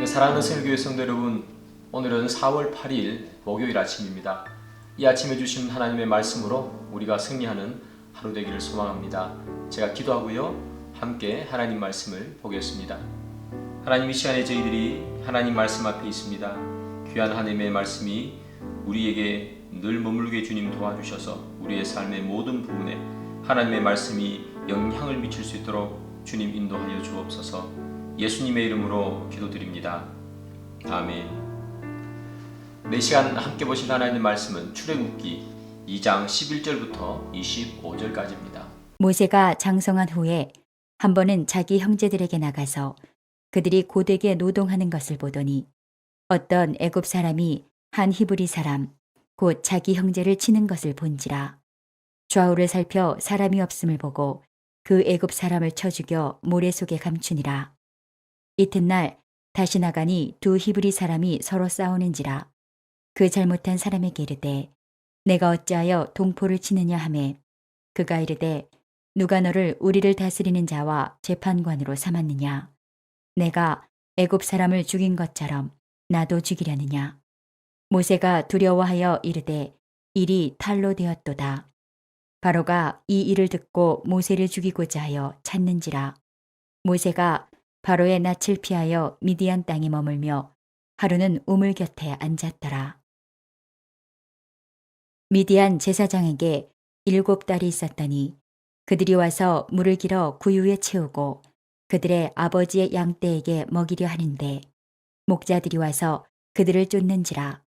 사랑하는 새누교회 성도 여러분, 오늘은 4월 8일 목요일 아침입니다. 이 아침에 주신 하나님의 말씀으로 우리가 승리하는 하루 되기를 소망합니다. 제가 기도하고요, 함께 하나님 말씀을 보겠습니다. 하나님, 이 시간에 저희들이 하나님 말씀 앞에 있습니다. 귀한 하나님의 말씀이 우리에게 늘 머물게 주님 도와주셔서 우리의 삶의 모든 부분에 하나님의 말씀이 영향을 미칠 수 있도록 주님 인도하여 주옵소서. 예수님의 이름으로 기도드립니다. 아멘. 이 시간 함께 보실 하나님의 말씀은 출애굽기 2장 11절부터 25절까지입니다. 모세가 장성한 후에 한 번은 자기 형제들에게 나가서 그들이 고되게 노동하는 것을 보더니 어떤 애굽 사람이 한 히브리 사람 곧 자기 형제를 치는 것을 본지라. 좌우를 살펴 사람이 없음을 보고 그 애굽 사람을 쳐 죽여 모래 속에 감추니라. 이튿날 다시 나가니 두 히브리 사람이 서로 싸우는지라. 그 잘못한 사람에게 이르되 내가 어찌하여 동포를 치느냐 하매 그가 이르되 누가 너를 우리를 다스리는 자와 재판관으로 삼았느냐. 내가 애굽 사람을 죽인 것처럼 나도 죽이려느냐. 모세가 두려워하여 이르되 일이 탈로 되었도다. 바로가 이 일을 듣고 모세를 죽이고자 하여 찾는지라. 모세가 바로의 낯을 피하여 미디안 땅에 머물며 하루는 우물 곁에 앉았더라. 미디안 제사장에게 7딸이 있었더니 그들이 와서 물을 길어 구유에 채우고 그들의 아버지의 양떼에게 먹이려 하는데 목자들이 와서 그들을 쫓는지라.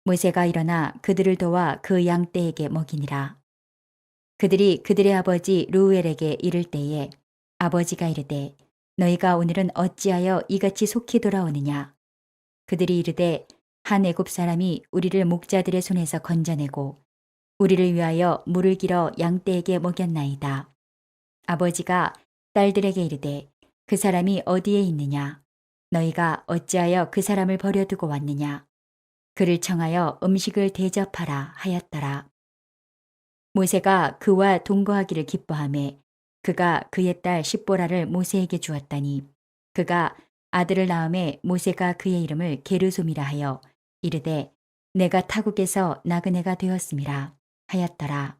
모세가 일어나 그들을 도와 그 양떼에게 먹이니라. 그들이 그들의 아버지 루엘에게 이를 때에 아버지가 이르되 너희가 오늘은 어찌하여 이같이 속히 돌아오느냐. 그들이 이르되 한 애굽 사람이 우리를 목자들의 손에서 건져내고 우리를 위하여 물을 길어 양떼에게 먹였나이다. 아버지가 딸들에게 이르되 그 사람이 어디에 있느냐. 너희가 어찌하여 그 사람을 버려두고 왔느냐. 그를 청하여 음식을 대접하라 하였더라. 모세가 그와 동거하기를 기뻐하매 그가 그의 딸 십보라를 모세에게 주었더니 그가 아들을 낳음에 모세가 그의 이름을 게르솜이라 하여 이르되 내가 타국에서 나그네가 되었음이라 하였더라.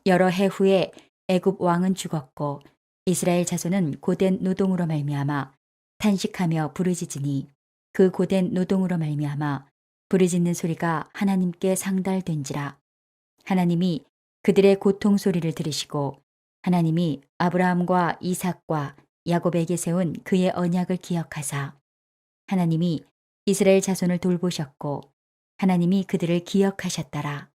여러 해 후에 애굽 왕은 죽었고 이스라엘 자손은 고된 노동으로 말미암아 탄식하며 부르짖으니 그 고된 노동으로 말미암아 부르짖는 소리가 하나님께 상달된지라. 하나님이 그들의 고통 소리를 들으시고 하나님이 아브라함과 이삭과 야곱에게 세운 그의 언약을 기억하사 하나님이 이스라엘 자손을 돌보셨고 하나님이 그들을 기억하셨더라.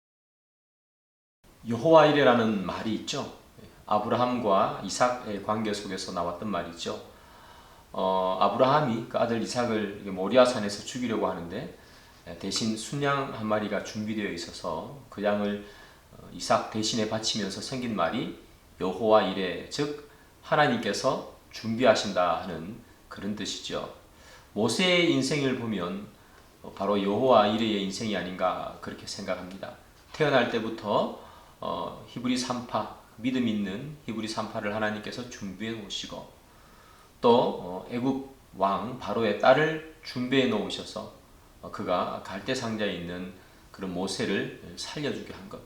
여호와 이레라는 말이 있죠. 아브라함과 이삭의 관계 속에서 나왔던 말이죠. 아브라함이 그 아들 이삭을 모리아산에서 죽이려고 하는데 대신 순양 한 마리가 준비되어 있어서 그 양을 이삭 대신에 바치면서 생긴 말이 여호와 이레, 즉 하나님께서 준비하신다 하는 그런 뜻이죠. 모세의 인생을 보면 바로 여호와 이레의 인생이 아닌가 그렇게 생각합니다. 태어날 때부터 히브리 산파, 믿음 있는 히브리 산파를 하나님께서 준비해 놓으시고 또 애굽 왕 바로의 딸을 준비해 놓으셔서 그가 갈대 상자에 있는 그런 모세를 살려주게 한 것,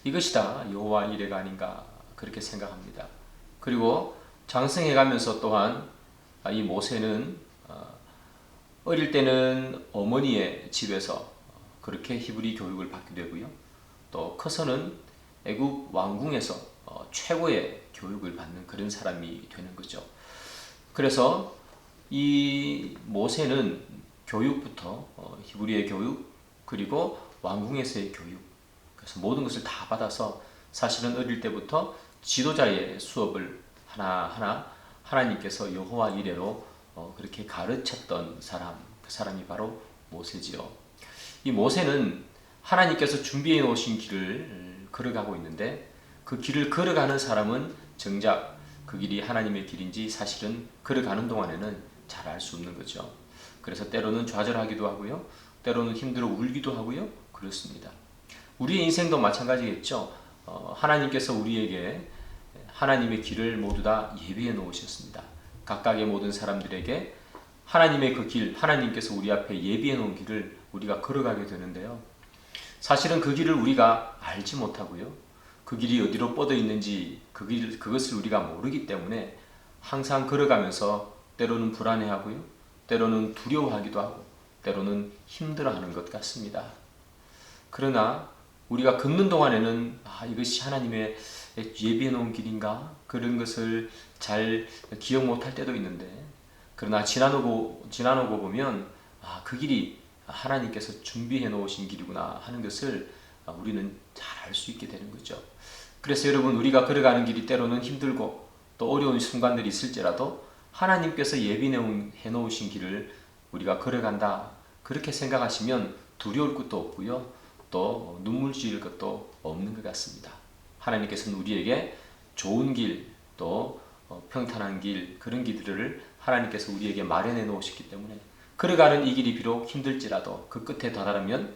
이것이 다 여호와 이레가 아닌가 그렇게 생각합니다. 그리고 장성해 가면서 또한 이 모세는 어릴 때는 어머니의 집에서 그렇게 히브리 교육을 받게 되고요, 또 커서는 애굽 왕궁에서 최고의 교육을 받는 그런 사람이 되는 거죠. 그래서 이 모세는 교육부터 히브리의 교육 그리고 왕궁에서의 교육, 그래서 모든 것을 다 받아서 사실은 어릴 때부터 지도자의 수업을 하나하나 하나님께서 여호와 이레로 그렇게 가르쳤던 사람, 그 사람이 바로 모세지요. 이 모세는 하나님께서 준비해 놓으신 길을 걸어가고 있는데 그 길을 걸어가는 사람은 정작 그 길이 하나님의 길인지 사실은 걸어가는 동안에는 잘 알 수 없는 거죠. 그래서 때로는 좌절하기도 하고요, 때로는 힘들어 울기도 하고요, 그렇습니다. 우리의 인생도 마찬가지겠죠. 하나님께서 우리에게 하나님의 길을 모두 다 예비해 놓으셨습니다. 각각의 모든 사람들에게 하나님의 그 길, 하나님께서 우리 앞에 예비해 놓은 길을 우리가 걸어가게 되는데요. 사실은 그 길을 우리가 알지 못하고요. 그 길이 어디로 뻗어 있는지 그것을 우리가 모르기 때문에 항상 걸어가면서 때로는 불안해하고요. 때로는 두려워하기도 하고 때로는 힘들어하는 것 같습니다. 그러나 우리가 걷는 동안에는 이것이 하나님의 예비해 놓은 길인가? 그런 것을 잘 기억 못할 때도 있는데, 그러나 지나오고 보면 그 길이 하나님께서 준비해 놓으신 길이구나 하는 것을 우리는 잘 알 수 있게 되는 거죠. 그래서 여러분, 우리가 걸어가는 길이 때로는 힘들고 또 어려운 순간들이 있을지라도 하나님께서 예비해 놓으신 길을 우리가 걸어간다, 그렇게 생각하시면 두려울 것도 없고요. 또 눈물 지을 것도 없는 것 같습니다. 하나님께서는 우리에게 좋은 길, 또 평탄한 길, 그런 길들을 하나님께서 우리에게 마련해 놓으셨기 때문에 걸어가는 이 길이 비록 힘들지라도 그 끝에 도달하면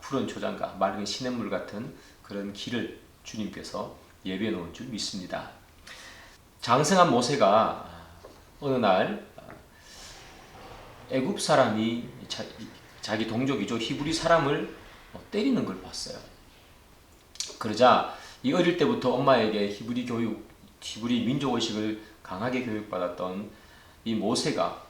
푸른 초장과 맑은 시냇물 같은 그런 길을 주님께서 예비해 놓은 줄 믿습니다. 장성한 모세가 어느 날 애굽 사람이 자기 동족이죠, 히브리 사람을 때리는 걸 봤어요. 그러자 이 어릴 때부터 엄마에게 히브리 민족의식을 강하게 교육받았던 이 모세가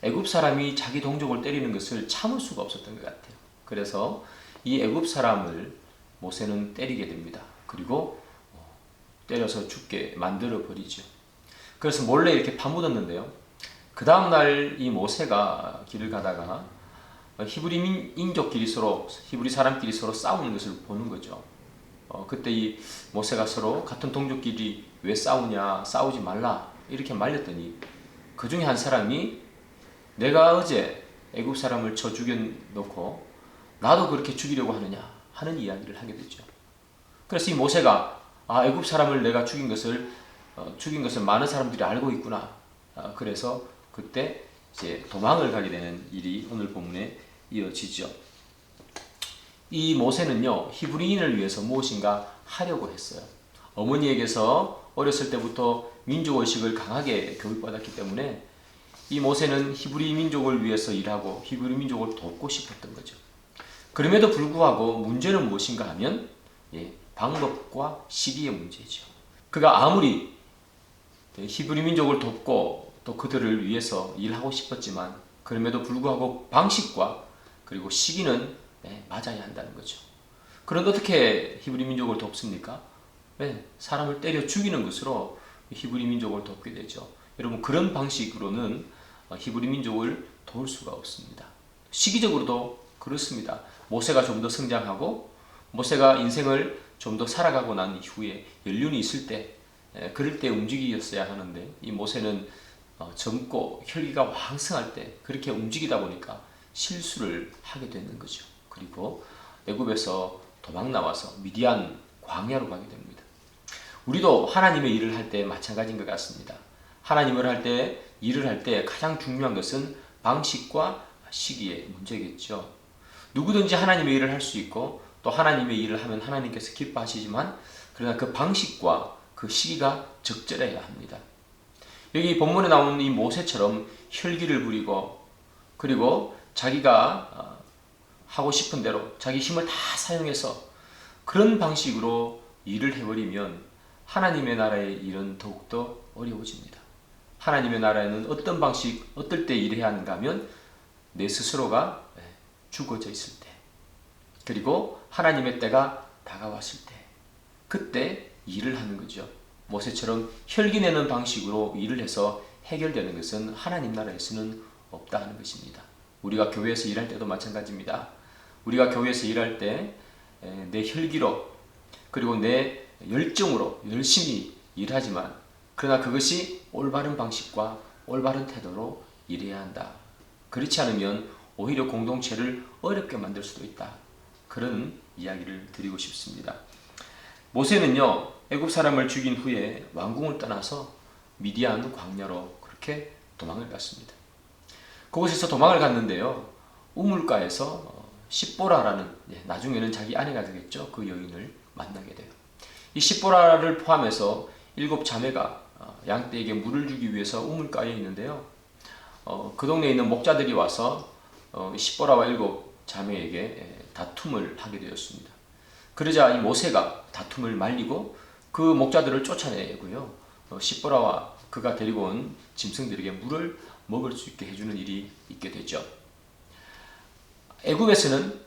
애굽 사람이 자기 동족을 때리는 것을 참을 수가 없었던 것 같아요. 그래서 이 애굽 사람을 모세는 때리게 됩니다. 그리고 때려서 죽게 만들어 버리죠. 그래서 몰래 이렇게 파묻었는데요. 그 다음날 이 모세가 길을 가다가 히브리 사람끼리 서로 싸우는 것을 보는 거죠. 그때 이 모세가 서로 같은 동족끼리 왜 싸우냐, 싸우지 말라 이렇게 말렸더니 그 중에 한 사람이 내가 어제 애굽 사람을 쳐 죽여놓고 나도 그렇게 죽이려고 하느냐 하는 이야기를 하게 되죠. 그래서 이 모세가 애굽 사람을 내가 죽인 것을 많은 사람들이 알고 있구나. 그래서 그때 이제 도망을 가게 되는 일이 오늘 본문에 이어지죠. 이 모세는요, 히브리인을 위해서 무엇인가 하려고 했어요. 어머니에게서 어렸을 때부터 민족의식을 강하게 교육받았기 때문에 이 모세는 히브리 민족을 위해서 일하고 히브리 민족을 돕고 싶었던 거죠. 그럼에도 불구하고 문제는 무엇인가 하면 방법과 시기의 문제죠. 그가 아무리 히브리 민족을 돕고 또 그들을 위해서 일하고 싶었지만 그럼에도 불구하고 방식과 그리고 시기는 맞아야 한다는 거죠. 그런데 어떻게 히브리 민족을 돕습니까? 사람을 때려 죽이는 것으로 히브리 민족을 돕게 되죠. 여러분, 그런 방식으로는 히브리 민족을 도울 수가 없습니다. 시기적으로도 그렇습니다. 모세가 좀 더 성장하고 모세가 인생을 좀 더 살아가고 난 이후에 연륜이 있을 때, 그럴 때 움직이었어야 하는데 이 모세는 젊고 혈기가 왕성할 때 그렇게 움직이다 보니까 실수를 하게 되는 거죠. 그리고 애굽에서 도망 나와서 미디안 광야로 가게 됩니다. 우리도 하나님의 일을 할 때 마찬가지인 것 같습니다. 하나님을 일을 할 때 가장 중요한 것은 방식과 시기의 문제겠죠. 누구든지 하나님의 일을 할 수 있고 또 하나님의 일을 하면 하나님께서 기뻐하시지만 그러나 그 방식과 그 시기가 적절해야 합니다. 여기 본문에 나오는 이 모세처럼 혈기를 부리고 그리고 자기가 하고 싶은 대로 자기 힘을 다 사용해서 그런 방식으로 일을 해버리면 하나님의 나라의 일은 더욱더 어려워집니다. 하나님의 나라에는 어떤 방식, 어떨 때 일해야 하는가 하면 내 스스로가 죽어져 있을 때, 그리고 하나님의 때가 다가왔을 때, 그때 일을 하는 거죠. 모세처럼 혈기내는 방식으로 일을 해서 해결되는 것은 하나님 나라에서는 없다 하는 것입니다. 우리가 교회에서 일할 때도 마찬가지입니다. 우리가 교회에서 일할 때 내 혈기로 그리고 내 열정으로 열심히 일하지만 그러나 그것이 올바른 방식과 올바른 태도로 일해야 한다. 그렇지 않으면 오히려 공동체를 어렵게 만들 수도 있다. 그런 이야기를 드리고 싶습니다. 모세는요, 애굽 사람을 죽인 후에 왕궁을 떠나서 미디안 광야로 그렇게 도망을 갔습니다. 그곳에서 도망을 갔는데요, 우물가에서 십보라라는, 나중에는 자기 아내가 되겠죠, 그 여인을 만나게 돼요. 이 십보라를 포함해서 7 자매가 양떼에게 물을 주기 위해서 우물가에 있는데요, 그 동네에 있는 목자들이 와서 십보라와 7자매에게 다툼을 하게 되었습니다. 그러자 이 모세가 다툼을 말리고 그 목자들을 쫓아내고요. 십보라와 그가 데리고 온 짐승들에게 물을 먹을 수 있게 해주는 일이 있게 되죠. 애굽에서는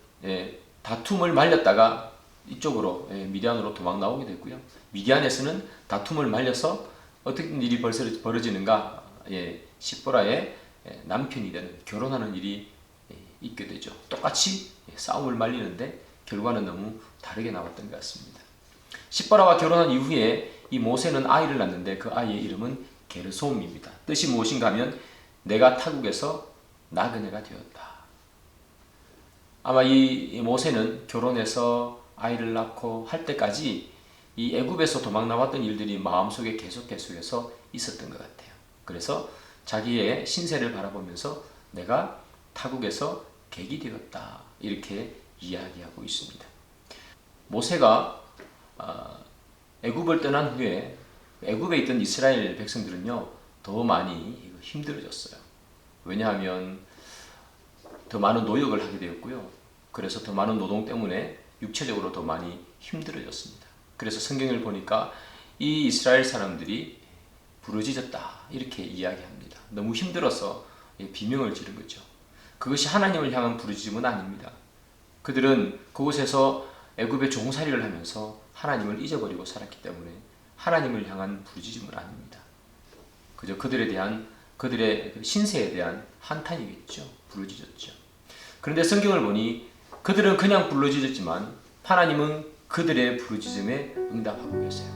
다툼을 말렸다가 이쪽으로 미디안으로 도망 나오게 됐고요. 미디안에서는 다툼을 말려서 어떤 일이 벌어지는가, 십보라의 남편이 되는 결혼하는 일이 있게 되죠. 똑같이 싸움을 말리는데 결과는 너무 다르게 나왔던 것 같습니다. 십보라와 결혼한 이후에 이 모세는 아이를 낳는데 그 아이의 이름은 게르솜입니다. 뜻이 무엇인가 하면 내가 타국에서 나그네가 되었다. 아마 이 모세는 결혼해서 아이를 낳고 할 때까지 이 애굽에서 도망 나왔던 일들이 마음속에 계속해서 있었던 것 같아요. 그래서 자기의 신세를 바라보면서 내가 타국에서 객이 되었다, 이렇게 이야기하고 있습니다. 모세가 애굽을 떠난 후에 애굽에 있던 이스라엘 백성들은요 더 많이 힘들어졌어요. 왜냐하면 더 많은 노역을 하게 되었고요. 그래서 더 많은 노동 때문에 육체적으로 더 많이 힘들어졌습니다. 그래서 성경을 보니까 이 이스라엘 사람들이 부르짖었다, 이렇게 이야기합니다. 너무 힘들어서 비명을 지른 거죠. 그것이 하나님을 향한 부르짖음은 아닙니다. 그들은 그곳에서 애굽의 종살이를 하면서 하나님을 잊어버리고 살았기 때문에 하나님을 향한 부르짖음은 아닙니다. 그저 그들의 신세에 대한 한탄이겠죠. 부르짖었죠. 그런데 성경을 보니 그들은 그냥 부르짖었지만 하나님은 그들의 부르짖음에 응답하고 계세요.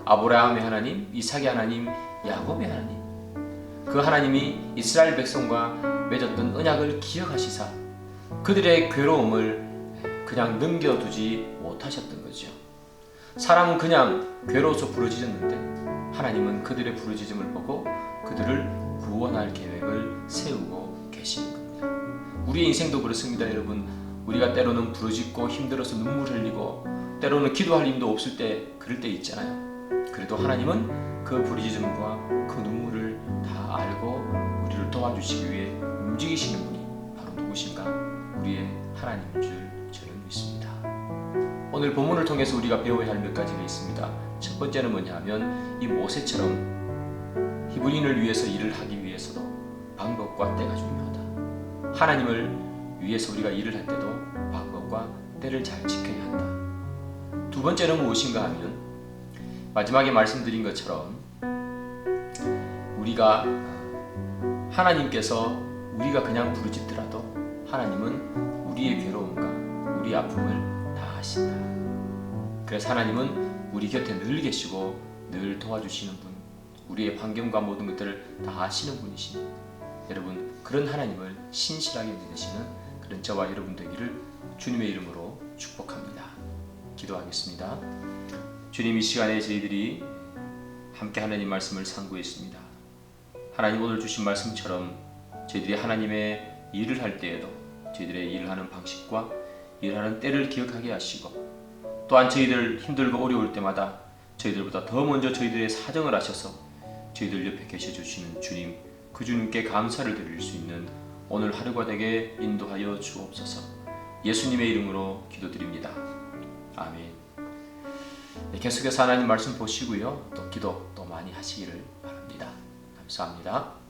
아브라함의 하나님, 이삭의 하나님, 야곱의 하나님, 그 하나님이 이스라엘 백성과 맺었던 언약을 기억하시사 그들의 괴로움을 그냥 넘겨두지 못하셨던 거죠. 사람은 그냥 괴로워서 부르짖었는데 하나님은 그들의 부르짖음을 보고 그들을 구원할 계획을 세우고 계시는 겁니다. 우리의 인생도 그렇습니다, 여러분. 우리가 때로는 부르짖고 힘들어서 눈물 흘리고 때로는 기도할 힘도 없을 때 그럴 때 있잖아요. 그래도 하나님은 그 부르짖음과 그 눈물을 다 알고 우리를 도와주시기 위해 움직이시는 분이 바로 누구신가? 우리의 하나님인 줄 저는 믿습니다. 오늘 본문을 통해서 우리가 배워야 할 몇 가지가 있습니다. 첫 번째는 뭐냐 하면 이 모세처럼 히브리인을 위해서 일을 하기 위해서도 방법과 때가 중요하다. 하나님을 위해서 우리가 일을 할 때도 방법과 때를 잘 지켜야 한다. 두 번째는 무엇인가 하면 마지막에 말씀드린 것처럼 우리가 하나님께서 우리가 그냥 부르짖더라도 하나님은 우리의 괴로움과 우리 아픔을 다 아신다. 그래서 하나님은 우리 곁에 늘 계시고 늘 도와주시는 분, 우리의 환경과 모든 것들을 다 아시는 분이시니 여러분, 그런 하나님을 신실하게 믿으시는 그런 저와 여러분 되기를 주님의 이름으로 축복합니다. 기도하겠습니다. 주님, 이 시간에 저희들이 함께 하나님 말씀을 상고했습니다. 하나님, 오늘 주신 말씀처럼 저희들이 하나님의 일을 할 때에도 저희들의 일을 하는 방식과 일하는 때를 기억하게 하시고, 또한 저희들 힘들고 어려울 때마다 저희들보다 더 먼저 저희들의 사정을 아셔서 저희들 옆에 계셔 주시는 주님, 그 주님께 감사를 드릴 수 있는 오늘 하루가 되게 인도하여 주옵소서. 예수님의 이름으로 기도드립니다. 아멘. 계속해서 하나님 말씀 보시고요, 또 기도 또 많이 하시기를 바랍니다. 감사합니다.